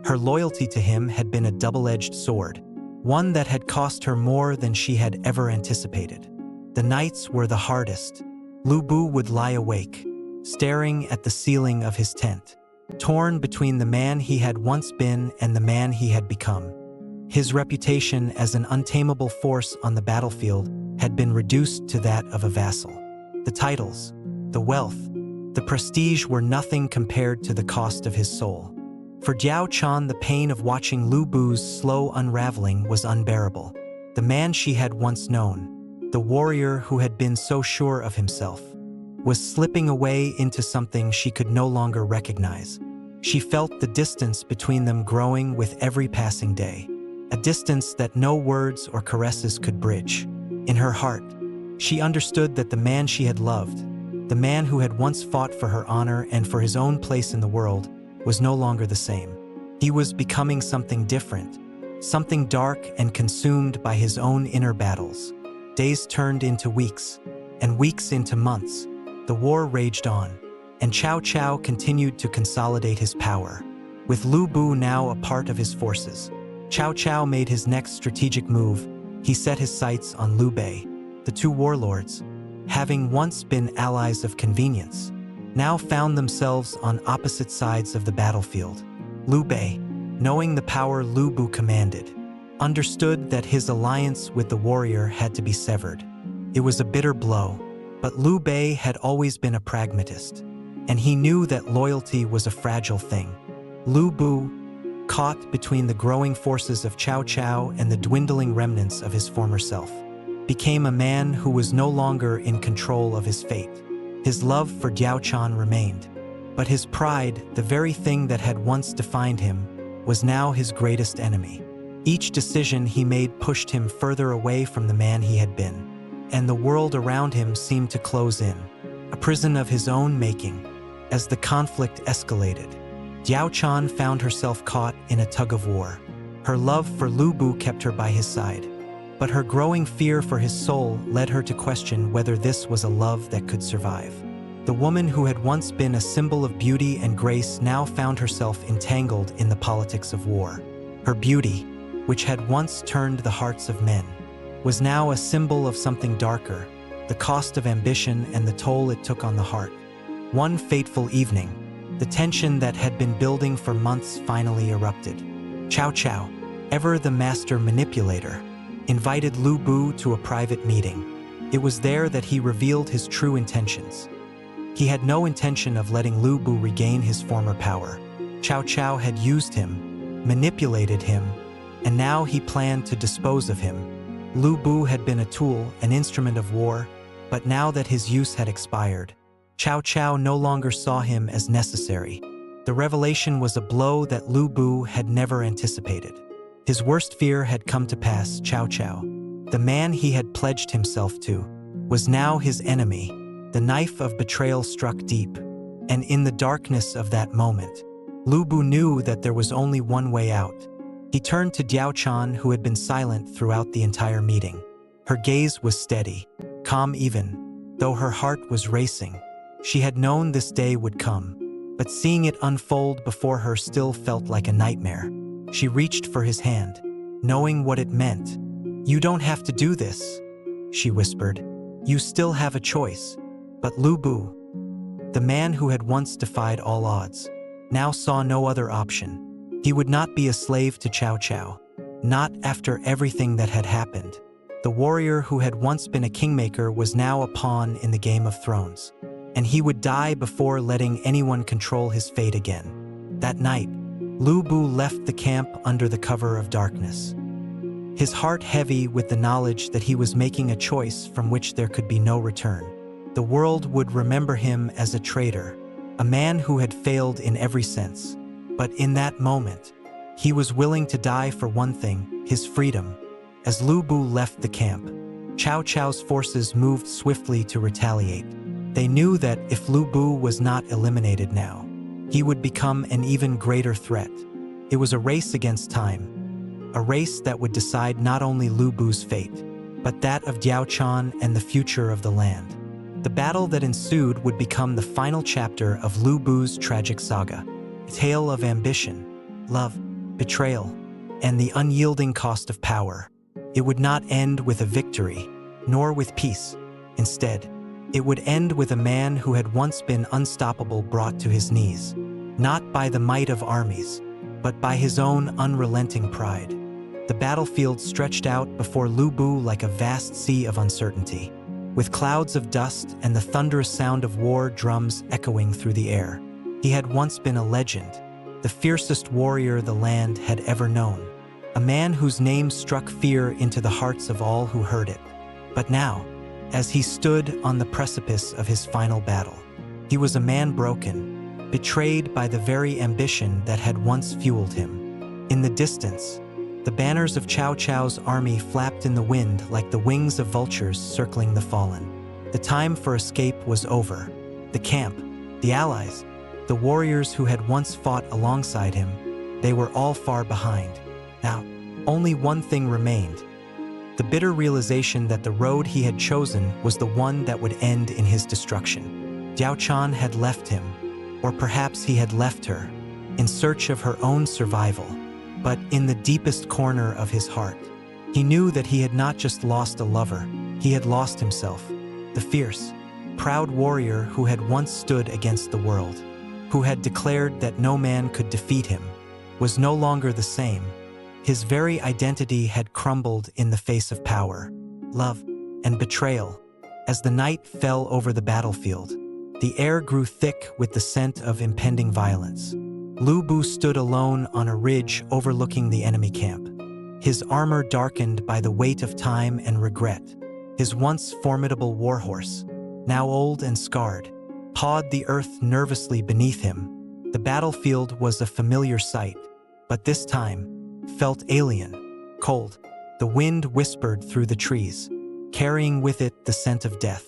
S1: Her loyalty to him had been a double-edged sword, one that had cost her more than she had ever anticipated. The nights were the hardest. Liu Bei would lie awake, staring at the ceiling of his tent, torn between the man he had once been and the man he had become. His reputation as an untamable force on the battlefield had been reduced to that of a vassal. The titles, the wealth, the prestige were nothing compared to the cost of his soul. For Diao Chan, the pain of watching Liu Bei's slow unraveling was unbearable. The man she had once known, the warrior who had been so sure of himself, was slipping away into something she could no longer recognize. She felt the distance between them growing with every passing day, a distance that no words or caresses could bridge. In her heart, she understood that the man she had loved, the man who had once fought for her honor and for his own place in the world, was no longer the same. He was becoming something different, something dark and consumed by his own inner battles. Days turned into weeks, and weeks into months. The war raged on, and Cao Cao continued to consolidate his power. With Liu Bei now a part of his forces, Cao Cao made his next strategic move. He set his sights on Liu Bei. The two warlords, having once been allies of convenience, now found themselves on opposite sides of the battlefield. Liu Bei, knowing the power Liu Bei commanded, understood that his alliance with the warrior had to be severed. It was a bitter blow, but Liu Bei had always been a pragmatist, and he knew that loyalty was a fragile thing. Liu Bei, caught between the growing forces of Cao Cao and the dwindling remnants of his former self, became a man who was no longer in control of his fate. His love for Diao Chan remained, but his pride, the very thing that had once defined him, was now his greatest enemy. Each decision he made pushed him further away from the man he had been, and the world around him seemed to close in, a prison of his own making. As the conflict escalated, Diao Chan found herself caught in a tug-of-war. Her love for Liu Bei kept her by his side, but her growing fear for his soul led her to question whether this was a love that could survive. The woman who had once been a symbol of beauty and grace now found herself entangled in the politics of war. Her beauty, which had once turned the hearts of men, was now a symbol of something darker, the cost of ambition and the toll it took on the heart. One fateful evening, the tension that had been building for months finally erupted. Cao Cao, ever the master manipulator, invited Liu Bei to a private meeting. It was there that he revealed his true intentions. He had no intention of letting Liu Bei regain his former power. Cao Cao had used him, manipulated him, and now he planned to dispose of him. Liu Bei had been a tool, an instrument of war, but now that his use had expired, Cao Cao no longer saw him as necessary. The revelation was a blow that Liu Bei had never anticipated. His worst fear had come to pass. Cao Cao, the man he had pledged himself to, was now his enemy. The knife of betrayal struck deep, and in the darkness of that moment, Liu Bei knew that there was only one way out. He turned to Diao Chan, who had been silent throughout the entire meeting. Her gaze was steady, calm even, though her heart was racing. She had known this day would come, but seeing it unfold before her still felt like a nightmare. She reached for his hand, knowing what it meant. "You don't have to do this," she whispered. "You still have a choice." But Liu Bei, the man who had once defied all odds, now saw no other option. He would not be a slave to Cao Cao, not after everything that had happened. The warrior who had once been a kingmaker was now a pawn in the Game of Thrones, and he would die before letting anyone control his fate again. That night, Liu Bei left the camp under the cover of darkness, his heart heavy with the knowledge that he was making a choice from which there could be no return. The world would remember him as a traitor, a man who had failed in every sense. But in that moment, he was willing to die for one thing, his freedom. As Liu Bei left the camp, Cao Cao's forces moved swiftly to retaliate. They knew that if Liu Bei was not eliminated now, he would become an even greater threat. It was a race against time, a race that would decide not only Liu Bei's fate, but that of Diao Chan and the future of the land. The battle that ensued would become the final chapter of Liu Bei's tragic saga, a tale of ambition, love, betrayal, and the unyielding cost of power. It would not end with a victory, nor with peace. Instead, it would end with a man who had once been unstoppable brought to his knees, not by the might of armies, but by his own unrelenting pride. The battlefield stretched out before Liu Bei like a vast sea of uncertainty, with clouds of dust and the thunderous sound of war drums echoing through the air. He had once been a legend, the fiercest warrior the land had ever known, a man whose name struck fear into the hearts of all who heard it. But now, as he stood on the precipice of his final battle, he was a man broken, betrayed by the very ambition that had once fueled him. In the distance, the banners of Cao Cao's army flapped in the wind like the wings of vultures circling the fallen. The time for escape was over. The camp, the allies, the warriors who had once fought alongside him, they were all far behind. Now, only one thing remained: the bitter realization that the road he had chosen was the one that would end in his destruction. Diao Chan had left him, or perhaps he had left her, in search of her own survival. But in the deepest corner of his heart, he knew that he had not just lost a lover, he had lost himself. The fierce, proud warrior who had once stood against the world, who had declared that no man could defeat him, was no longer the same. His very identity had crumbled in the face of power, love, and betrayal. As the night fell over the battlefield, the air grew thick with the scent of impending violence. Liu Bei stood alone on a ridge overlooking the enemy camp, his armor darkened by the weight of time and regret. His once formidable warhorse, now old and scarred, pawed the earth nervously beneath him. The battlefield was a familiar sight, but this time felt alien, cold. The wind whispered through the trees, carrying with it the scent of death.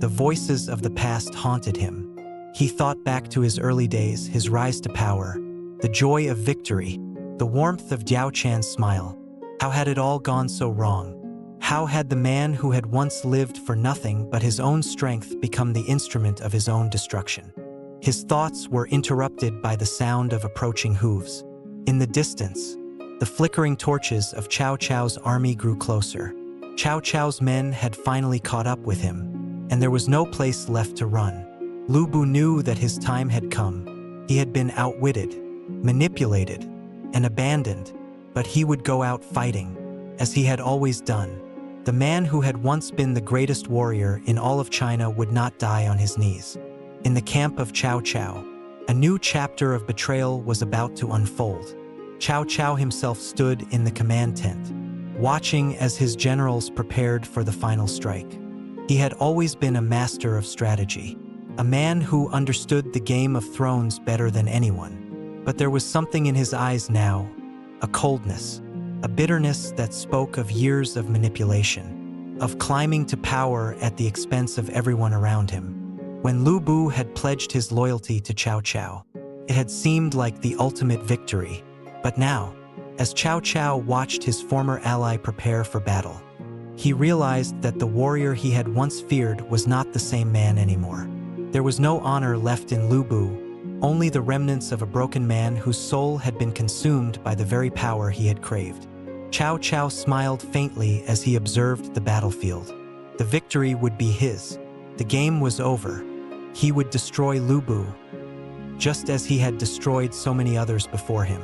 S1: The voices of the past haunted him. He thought back to his early days, his rise to power, the joy of victory, the warmth of Diao Chan's smile. How had it all gone so wrong? How had the man who had once lived for nothing but his own strength become the instrument of his own destruction? His thoughts were interrupted by the sound of approaching hooves. In the distance, the flickering torches of Cao Cao's army grew closer. Cao Cao's men had finally caught up with him, and there was no place left to run. Liu Bei knew that his time had come. He had been outwitted, manipulated, and abandoned, but he would go out fighting, as he had always done. The man who had once been the greatest warrior in all of China would not die on his knees. In the camp of Cao Cao, a new chapter of betrayal was about to unfold. Cao Cao himself stood in the command tent, watching as his generals prepared for the final strike. He had always been a master of strategy, a man who understood the Game of Thrones better than anyone. But there was something in his eyes now, a coldness, a bitterness that spoke of years of manipulation, of climbing to power at the expense of everyone around him. When Liu Bei had pledged his loyalty to Cao Cao, it had seemed like the ultimate victory. But now, as Cao Cao watched his former ally prepare for battle, he realized that the warrior he had once feared was not the same man anymore. There was no honor left in Liu Bei, only the remnants of a broken man whose soul had been consumed by the very power he had craved. Cao Cao smiled faintly as he observed the battlefield. The victory would be his. The game was over. He would destroy Liu Bei, just as he had destroyed so many others before him.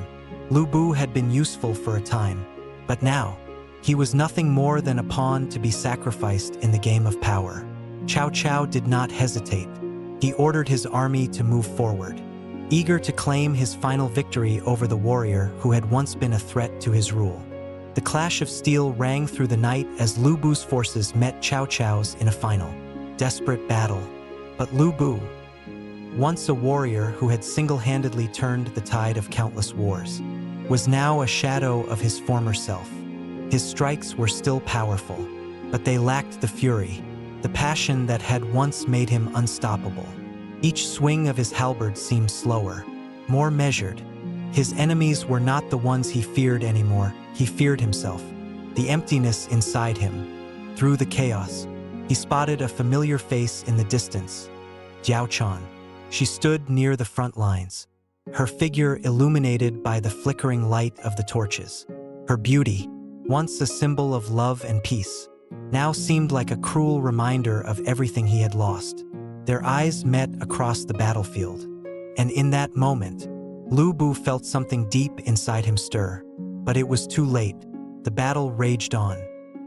S1: Liu Bei had been useful for a time, but now, he was nothing more than a pawn to be sacrificed in the game of power. Cao Cao did not hesitate. He ordered his army to move forward, eager to claim his final victory over the warrior who had once been a threat to his rule. The clash of steel rang through the night as Liu Bei's forces met Cao Cao's in a final, desperate battle. But Liu Bei, once a warrior who had single-handedly turned the tide of countless wars, was now a shadow of his former self. His strikes were still powerful, but they lacked the fury, the passion that had once made him unstoppable. Each swing of his halberd seemed slower, more measured. His enemies were not the ones he feared anymore. He feared himself, the emptiness inside him. Through the chaos, he spotted a familiar face in the distance, Diao Chan. She stood near the front lines, her figure illuminated by the flickering light of the torches. Her beauty, once a symbol of love and peace, now seemed like a cruel reminder of everything he had lost. Their eyes met across the battlefield, and in that moment, Liu Bei felt something deep inside him stir. But it was too late. The battle raged on,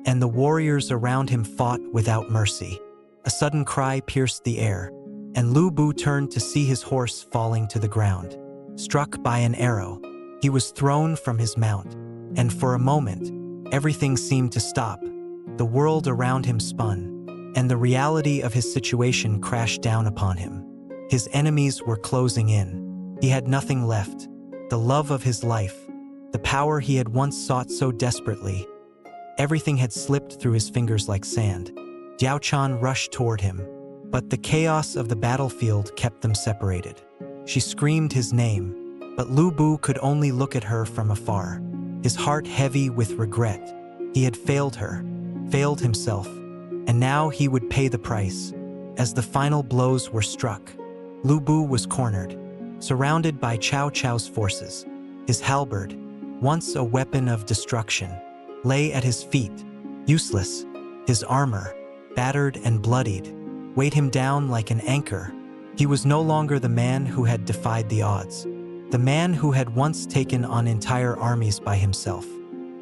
S1: and the warriors around him fought without mercy. A sudden cry pierced the air, and Liu Bei turned to see his horse falling to the ground. Struck by an arrow, he was thrown from his mount, and for a moment, everything seemed to stop. The world around him spun, and the reality of his situation crashed down upon him. His enemies were closing in. He had nothing left. The love of his life, the power he had once sought so desperately. Everything had slipped through his fingers like sand. Diao Chan rushed toward him, but the chaos of the battlefield kept them separated. She screamed his name, but Liu Bei could only look at her from afar, his heart heavy with regret. He had failed her, failed himself, and now he would pay the price. As the final blows were struck, Liu Bei was cornered, surrounded by Cao Cao's forces. His halberd, once a weapon of destruction, lay at his feet, useless. His armor, battered and bloodied, weighed him down like an anchor. He was no longer the man who had defied the odds, the man who had once taken on entire armies by himself.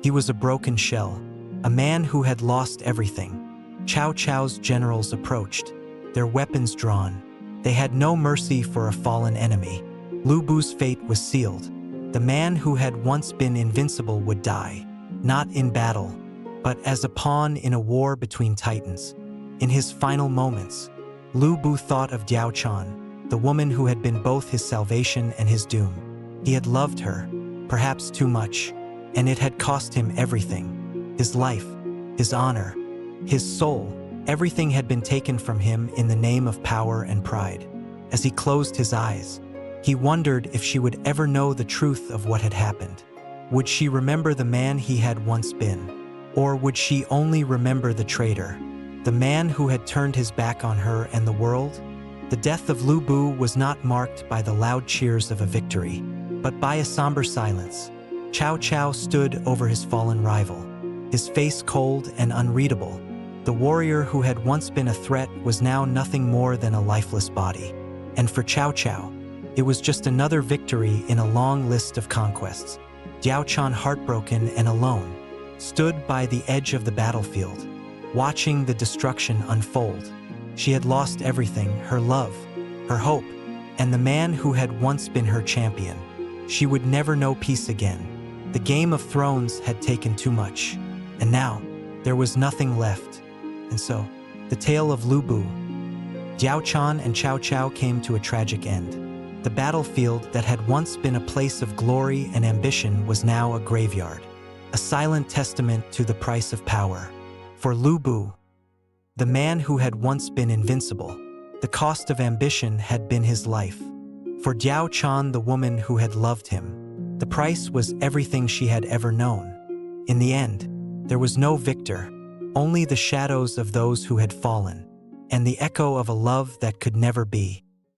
S1: He was a broken shell, a man who had lost everything. Cao Cao's generals approached, their weapons drawn. They had no mercy for a fallen enemy. Liu Bei's fate was sealed. The man who had once been invincible would die, not in battle, but as a pawn in a war between titans. In his final moments, Liu Bei thought of Diao Chan, the woman who had been both his salvation and his doom. He had loved her, perhaps too much, and it had cost him everything. His life, his honor, his soul, everything had been taken from him in the name of power and pride. As he closed his eyes, he wondered if she would ever know the truth of what had happened. Would she remember the man he had once been? Or would she only remember the traitor, the man who had turned his back on her and the world? The death of Liu Bei was not marked by the loud cheers of a victory, but by a somber silence. Cao Cao stood over his fallen rival, his face cold and unreadable. The warrior who had once been a threat was now nothing more than a lifeless body. And for Cao Cao, it was just another victory in a long list of conquests. Diao Chan, heartbroken and alone, stood by the edge of the battlefield, watching the destruction unfold. She had lost everything, her love, her hope, and the man who had once been her champion. She would never know peace again. The Game of Thrones had taken too much, and now there was nothing left. And so, the tale of Liu Bei, Diao Chan and Cao Cao came to a tragic end. The battlefield that had once been a place of glory and ambition was now a graveyard, a silent testament to the price of power. For Liu Bei, the man who had once been invincible, the cost of ambition had been his life. For Diao Chan, the woman who had loved him, the price was everything she had ever known. In the end, there was no victor, only the shadows of those who had fallen, and the echo of a love that could never be.